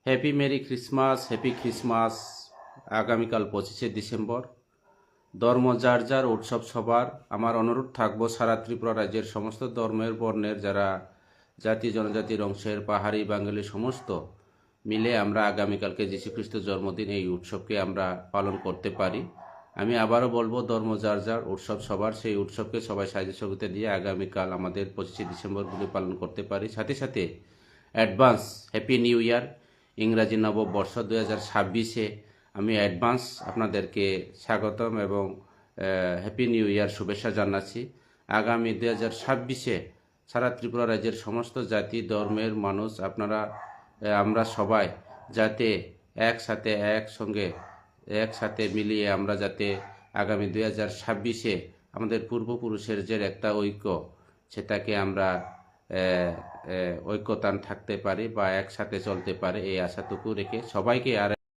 Happy merry Christmas, happy Christmas. আগামীকাল 25শে December. ধর্ম যার যার, উৎসব সবার। আমার অনুরোধ থাকবো সারা ত্রিপুরা রাজ্যের সমস্ত ধর্মের বর্ণের যারা জাতি জনজাতির অংশের পাহাড়ি বাঙালি সমস্ত মিলে আমরা আগামীকালকে যীশুখ্রিস্টের জন্মদিন এই উৎসবকে আমরা পালন করতে পারি। আমি আবারও বলবো, ধর্ম যার যার, উৎসব সবার। সেই উৎসবকে সবাই সাহায্য সহযোগিতা দিয়ে আগামীকাল আমাদের 25শে ডিসেম্বর পালন করতে পারি। সাথে সাথে অ্যাডভান্স হ্যাপি নিউ ইয়ার, ইংরাজি নববর্ষ 2026-এ আমি অ্যাডভান্স আপনাদেরকে স্বাগতম এবং হ্যাপি নিউ ইয়ার শুভেচ্ছা জানাচ্ছি। আগামী 2026-এ সারা ত্রিপুরা রাজ্যের সমস্ত জাতি ধর্মের মানুষ আপনারা আমরা সবাই যাতে একসাথে মিলিয়ে আমরা যাতে আগামী 2026-এ আমাদের পূর্বপুরুষের যে একটা ঐক্য, সেটাকে আমরা ঐক্যতান থাকতে পারি বা একসাথে চলতে পারে, এই আশাটুকু রেখে সবাইকে আর